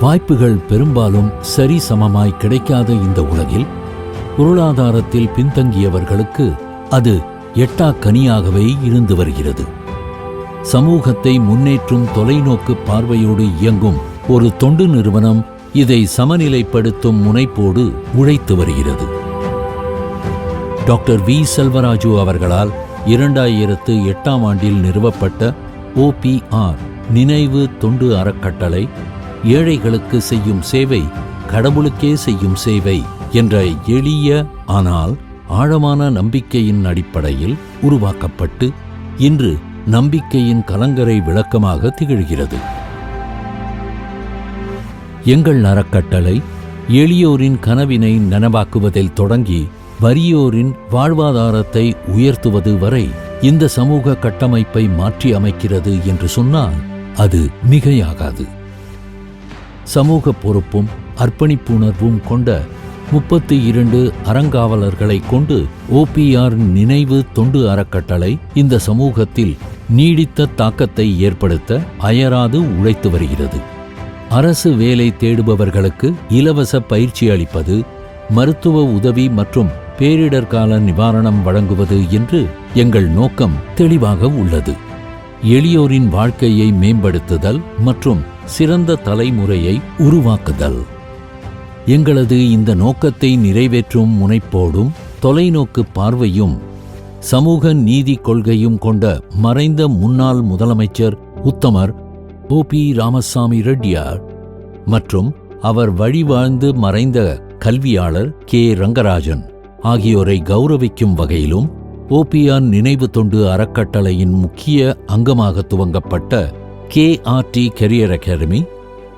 வாய்ப்புகள் பெரும்பாலும் சரிசமமாய் கிடைக்காத இந்த உலகில் பொருளாதாரத்தில் பின்தங்கியவர்களுக்கு அது எட்டாக்கனியாகவே இருந்து வருகிறது. சமூகத்தை முன்னேற்றும் தொலைநோக்கு பார்வையோடு இயங்கும் ஒரு தொண்டு நிறுவனம் இதை சமநிலைப்படுத்தும் முனைப்போடு உழைத்து வருகிறது. Doctor V. செல்வராஜு அவர்களால் 2008 நிறுவப்பட்ட OPR நினைவு தொண்டு அறக்கட்டளை ஏழைகளுக்கு செய்யும் சேவை கடவுளுக்கே செய்யும் சேவை என்ற எளிய ஆனால் ஆழமான நம்பிக்கையின் அடிப்படையில் உருவாக்கப்பட்டு இன்று நம்பிக்கையின் கலங்கரை விளக்கமாக திகழ்கிறது. எங்கள் அறக்கட்டளை எளியோரின் கனவினை நனவாக்குவதில் தொடங்கி வறியோரின் வாழ்வாதாரத்தை உயர்த்துவது வரை இந்த சமூக கட்டமைப்பை மாற்றி அமைக்கிறது என்று சொன்னால் அது மிகையாகாது. சமூக பொறுப்பும் அர்ப்பணிப்புணர்வும் கொண்ட 32 அறங்காவலர்களை கொண்டு OPR நினைவு தொண்டு அறக்கட்டளை இந்த சமூகத்தில் நீடித்த தாக்கத்தை ஏற்படுத்த அயராது உழைத்து வருகிறது. அரசு வேலை தேடுபவர்களுக்கு இலவச பயிற்சி அளிப்பது, மருத்துவ உதவி மற்றும் பேரிடர்கால நிவாரணம் வழங்குவது என்று எங்கள் நோக்கம் தெளிவாக உள்ளது. எளியோரின் வாழ்க்கையை மேம்படுத்துதல் மற்றும் சிறந்த தலைமுறையை உருவாக்குதல். எங்களது இந்த நோக்கத்தை நிறைவேற்றும் முனைப்போடும் தொலைநோக்கு பார்வையும் சமூக நீதி கொள்கையும் கொண்ட மறைந்த முன்னாள் முதலமைச்சர் உத்தமர் OP ராமசாமி ரெட்டியார் மற்றும் அவர் வழிவாழ்ந்து மறைந்த கல்வியாளர் K. ரங்கராஜன் ஆகியோரை கௌரவிக்கும் வகையிலும் OPR நினைவு தொண்டு அறக்கட்டளையின் முக்கிய அங்கமாக துவங்கப்பட்ட KRT கெரியர் அகாடமி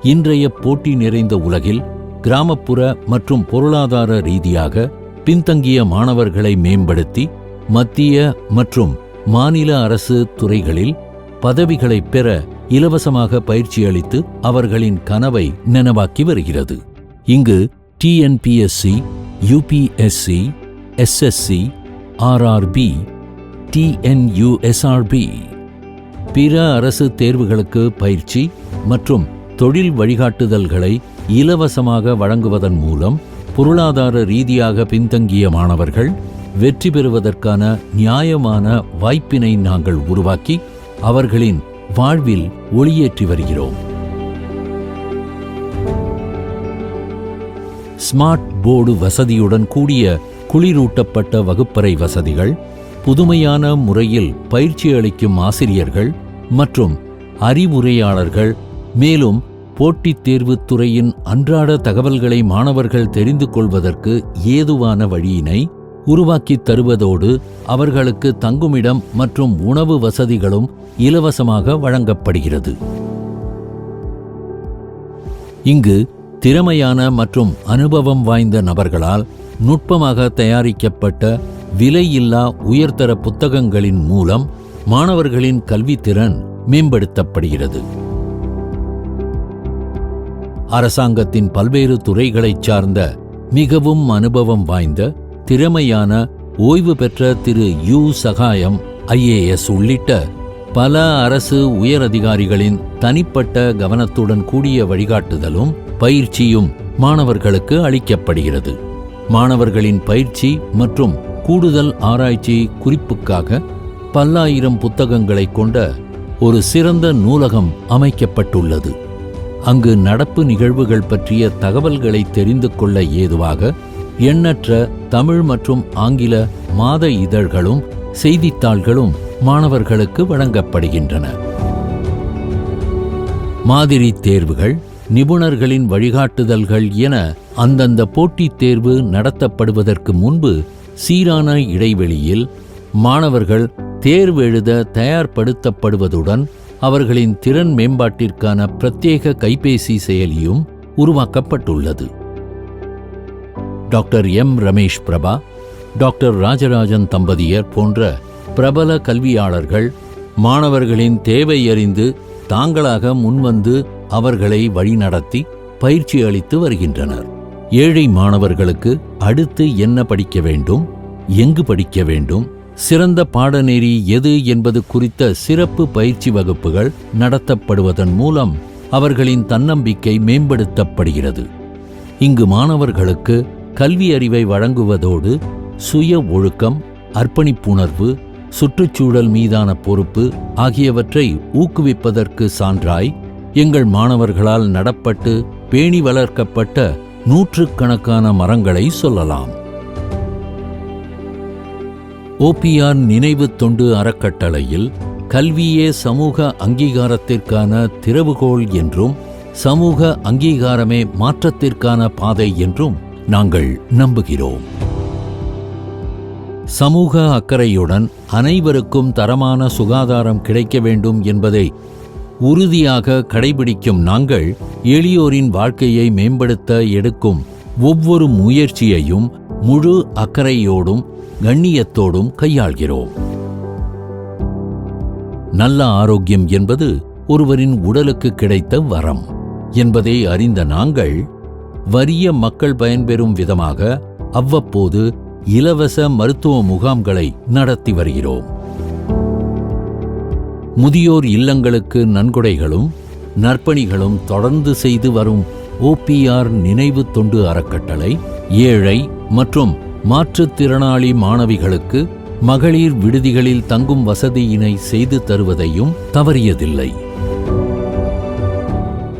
இன்றைய போட்டி நிறைந்த உலகில் கிராமப்புற மற்றும் பொருளாதார ரீதியாக பின்தங்கிய மாணவர்களை மேம்படுத்தி மத்திய மற்றும் மாநில அரசு துறைகளில் பதவிகளை பெற இலவசமாக பயிற்சி அளித்து அவர்களின் கனவை நனவாக்கி வருகிறது. இங்கு TNPSC, UPSC, SSC, RRB, TNUSRB பிற அரசு தேர்வுகளுக்கு பயிற்சி மற்றும் தொழில் வழிகாட்டுதல்களை இலவசமாக வழங்குவதன் மூலம் பொருளாதார ரீதியாக பின்தங்கிய மாணவர்கள் வெற்றி பெறுவதற்கான நியாயமான வாய்ப்பினை நாங்கள் உருவாக்கி அவர்களின் வாழ்வில் ஒளியேற்றி வருகிறோம். ஸ்மார்ட் போர்டு வசதியுடன் கூடிய குளிரூட்டப்பட்ட வகுப்பறை வசதிகள், புதுமையான முறையில் பயிற்சி அளிக்கும் ஆசிரியர்கள் மற்றும் அறிவுரையாளர்கள், மேலும் போட்டித் தேர்வுத் துறையின் அன்றாட தகவல்களை மாணவர்கள் தெரிந்து கொள்வதற்கு ஏதுவான வழியினை உருவாக்கித் தருவதோடு அவர்களுக்கு தங்குமிடம் மற்றும் உணவு வசதிகளும் இலவசமாக வழங்கப்படுகிறது. இங்கு திறமையான மற்றும் அனுபவம் வாய்ந்த நபர்களால் நுட்பமாக தயாரிக்கப்பட்ட விலையில்லா உயர்தர புத்தகங்களின் மூலம் மாணவர்களின் கல்வித்திறன் மேம்படுத்தப்படுகிறது. அரசாங்கத்தின் பல்வேறு துறைகளைச் சார்ந்த மிகவும் அனுபவம் வாய்ந்த திறமையான ஓய்வு பெற்ற திரு U. சகாயம் IAS உள்ளிட்ட பல அரசு உயரதிகாரிகளின் தனிப்பட்ட கவனத்துடன் கூடிய வழிகாட்டுதலும் பயிற்சியும் மாணவர்களுக்கு அளிக்கப்படுகிறது. மாணவர்களின் பயிற்சி மற்றும் கூடுதல் ஆராய்ச்சி குறிப்புக்காக பல்லாயிரம் புத்தகங்களை கொண்ட ஒரு சிறந்த நூலகம் அமைக்கப்பட்டுள்ளது. அங்கு நடப்பு நிகழ்வுகள் பற்றிய தகவல்களை தெரிந்து கொள்ள ஏதுவாக எண்ணற்ற தமிழ் மற்றும் ஆங்கில மாத இதழ்களும் செய்தித்தாள்களும் மாணவர்களுக்கு வழங்கப்படுகின்றன. மாதிரி தேர்வுகள், நிபுணர்களின் வழிகாட்டுதல்கள் என அந்தந்த போட்டித் தேர்வு நடத்தப்படுவதற்கு முன்பு சீரான இடைவெளியில் மாணவர்கள் தேர்வு எழுத தயார்படுத்தப்படுவதுடன் அவர்களின் திறன் மேம்பாட்டிற்கான பிரத்யேக கைபேசி செயலியும் உருவாக்கப்பட்டுள்ளது. Doctor M. Ramesh Prabha, doctor Rajarajan தம்பதியர் போன்ற பிரபல கல்வியாளர்கள் மாணவர்களின் தேவை அறிந்து தாங்களாக முன்வந்து அவர்களை வழிநடத்தி பயிற்சி அளித்து வருகின்றனர். ஏழை மாணவர்களுக்கு அடுத்து என்ன படிக்க வேண்டும், எங்கு படிக்க வேண்டும், சிறந்த பாடநெறி எது என்பது குறித்த சிறப்பு பயிற்சி வகுப்புகள் நடத்தப்படுவதன் மூலம் அவர்களின் தன்னம்பிக்கை மேம்படுத்தப்படுகிறது. இங்கு மாணவர்களுக்கு கல்வி அறிவை வழங்குவதோடு சுய ஒழுக்கம், அர்ப்பணிப்புணர்வு, சுற்றுச்சூழல் மீதான பொறுப்பு ஆகியவற்றை ஊக்குவிப்பதற்கு சான்றாய் எங்கள் மாணவர்களால் நடப்பட்டு பேணி வளர்க்கப்பட்ட நூற்றுக்கணக்கான மரங்களை சொல்லலாம். OPR நினைவு தொண்டு அறக்கட்டளையில் கல்வியே சமூக அங்கீகாரத்திற்கான திறவுகோல் என்றும் சமூக அங்கீகாரமே மாற்றத்திற்கான பாதை என்றும் நாங்கள் நம்புகிறோம். சமூக அக்கறையுடன் அனைவருக்கும் தரமான சுகாதாரம் கிடைக்க வேண்டும் என்பதை உறுதியாக கடைபிடிக்கும் நாங்கள் எளியோரின் வாழ்க்கையை மேம்படுத்த எடுக்கும் ஒவ்வொரு முயற்சியையும் முழு அக்கறையோடும் கண்ணியத்தோடும் கையாள்கிறோம். நல்ல ஆரோக்கியம் என்பது ஒருவரின் உடலுக்கு கிடைத்த வரம் என்பதை அறிந்த நாங்கள் வறிய மக்கள் பயன்பெறும் விதமாக அவ்வப்போது இலவச மருத்துவ முகாம்களை நடத்தி வருகிறோம். முதியோர் இல்லங்களுக்கு நன்கொடைகளும் நற்பணிகளும் தொடர்ந்து செய்து வரும் OPR நினைவு தொண்டு அறக்கட்டளை ஏழை மற்றும் மாற்றுத்திறனாளி மாணவிகளுக்கு மகளிர் விடுதிகளில் தங்கும் வசதியினை செய்து தருவதையும் தவறியதில்லை.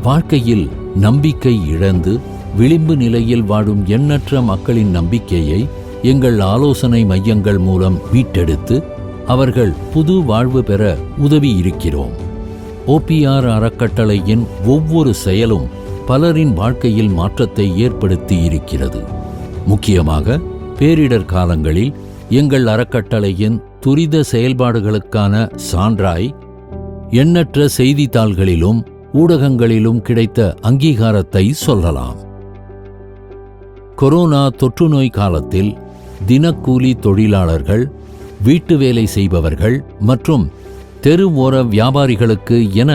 வாழ்க்கையில் நம்பிக்கை இழந்து விளிம்பு நிலையில் வாழும் எண்ணற்ற மக்களின் நம்பிக்கையை எங்கள் ஆலோசனை மையங்கள் மூலம் மீட்டெடுத்து அவர்கள் புது வாழ்வு பெற உதவி இருக்கிறோம். OPR அறக்கட்டளையின் ஒவ்வொரு செயலும் பலரின் வாழ்க்கையில் மாற்றத்தை ஏற்படுத்தி இருக்கிறது. முக்கியமாக பேரிடர் காலங்களில் எங்கள் அறக்கட்டளையின் துரித செயல்பாடுகளுக்கான சான்றாய் எண்ணற்ற செய்தித்தாள்களிலும் ஊடகங்களிலும் கிடைத்த அங்கீகாரத்தை சொல்லலாம். கொரோனா தொற்றுநோய் காலத்தில் தினக்கூலி தொழிலாளர்கள், வீட்டு வேலை செய்பவர்கள் மற்றும் தெரு ஓர வியாபாரிகளுக்கு என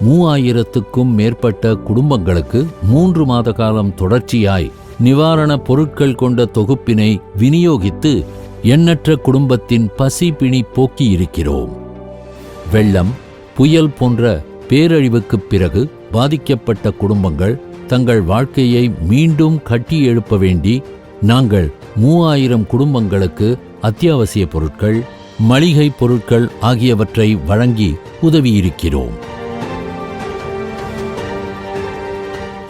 3000க்கும் மேற்பட்ட குடும்பங்களுக்கு 3 மாத காலம் தொடர்ச்சியாய் நிவாரணப் பொருட்கள் கொண்ட தொகுப்பினை விநியோகித்து எண்ணற்ற குடும்பத்தின் பசி பிணி போக்கியிருக்கிறோம். வெள்ளம், புயல் போன்ற பேரழிவுக்குப் பிறகு பாதிக்கப்பட்ட குடும்பங்கள் தங்கள் வாழ்க்கையை மீண்டும் கட்டி எழுப்ப வேண்டி நாங்கள் 3000 குடும்பங்களுக்கு அத்தியாவசிய பொருட்கள், மளிகை பொருட்கள் ஆகியவற்றை வழங்கி உதவியிருக்கிறோம்.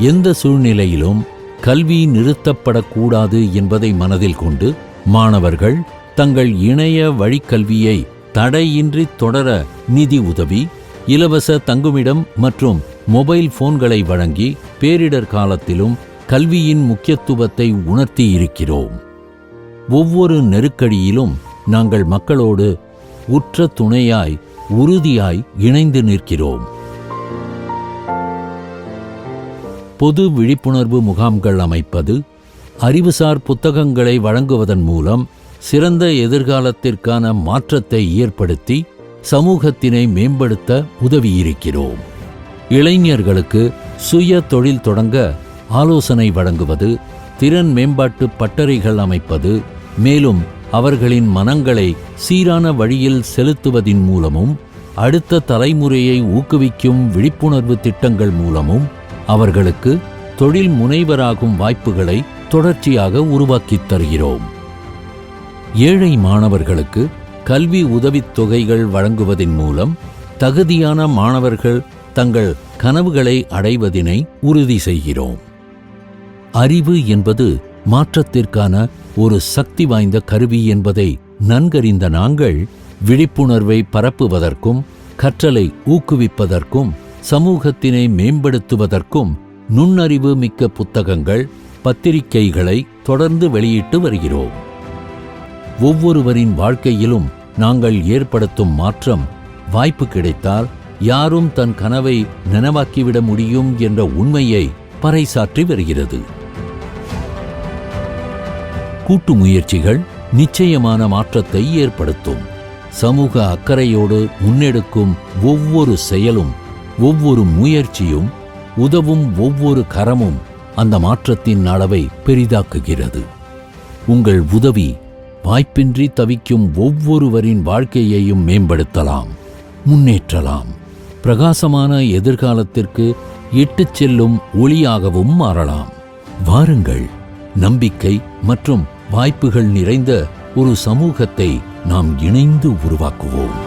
எந்த சூழ்நிலையிலும் கல்வி நிறுத்தப்படக்கூடாது என்பதை மனதில் கொண்டு மாணவர்கள் தங்கள் இணைய வழிக்கல்வியை தடையின்றி தொடர நிதி உதவி, இலவச தங்குமிடம் மற்றும் மொபைல் போன்களை வழங்கி பேரிடர் காலத்திலும் கல்வியின் முக்கியத்துவத்தை உணர்த்தி இருக்கிறோம். ஒவ்வொரு நெருக்கடியிலும் நாங்கள் மக்களோடு உற்ற துணையாய் உறுதியாய் இணைந்து நிற்கிறோம். பொது விழிப்புணர்வு முகாம்கள் அமைப்பது, அறிவுசார் புத்தகங்களை வழங்குவதன் மூலம் சிறந்த எதிர்காலத்திற்கான மாற்றத்தை ஏற்படுத்தி சமூகத்தினை மேம்படுத்த உதவியிருக்கிறோம். இளைஞர்களுக்கு சுய தொழில் தொடங்க ஆலோசனை வழங்குவது, திறன் மேம்பாட்டு பட்டறைகள் அமைப்பது, மேலும் அவர்களின் மனங்களை சீரான வழியில் செலுத்துவதின் மூலமும் அடுத்த தலைமுறையை ஊக்குவிக்கும் விழிப்புணர்வு திட்டங்கள் மூலமும் அவர்களுக்கு தொழில் முனைவராகும் வாய்ப்புகளை தொடர்ச்சியாக உருவாக்கித் தருகிறோம். ஏழை மாணவர்களுக்கு கல்வி உதவித் தொகைகள் வழங்குவதன் மூலம் தகுதியான மாணவர்கள் தங்கள் கனவுகளை அடைவதினை உறுதி செய்கிறோம். அறிவு என்பது மாற்றத்திற்கான ஒரு சக்தி வாய்ந்த கருவி என்பதை நன்கறிந்த நாங்கள் விழிப்புணர்வை பரப்புவதற்கும் கற்றலை ஊக்குவிப்பதற்கும் சமூகத்தினை மேம்படுத்துவதற்கும் நுண்ணறிவு மிக்க புத்தகங்கள், பத்திரிகைகளை தொடர்ந்து வெளியிட்டு வருகிறோம். ஒவ்வொருவரின் வாழ்க்கையிலும் நாங்கள் ஏற்படுத்தும் மாற்றம் வாய்ப்பு கிடைத்தால் யாரும் தன் கனவை நனவாக்கிவிட முடியும் என்ற உண்மையை பறைசாற்றி வருகிறது. கூட்டு முயற்சிகள் நிச்சயமான மாற்றத்தை ஏற்படுத்தும். சமூக அக்கறையோடு முன்னெடுக்கும் ஒவ்வொரு செயலும், ஒவ்வொரு முயற்சியும், உதவும் ஒவ்வொரு கரமும் அந்த மாற்றத்தின் அளவை பெரிதாக்குகிறது. உங்கள் உதவி வாய்ப்பின்றி தவிக்கும் ஒவ்வொருவரின் வாழ்க்கையையும் மேம்படுத்தலாம், முன்னேற்றலாம். பிரகாசமான எதிர்காலத்திற்கு இட்டுச் செல்லும் ஒளியாகவும் மாறலாம். வாருங்கள், நம்பிக்கை மற்றும் வாய்ப்புகள் நிறைந்த ஒரு சமூகத்தை நாம் இணைந்து உருவாக்குவோம்.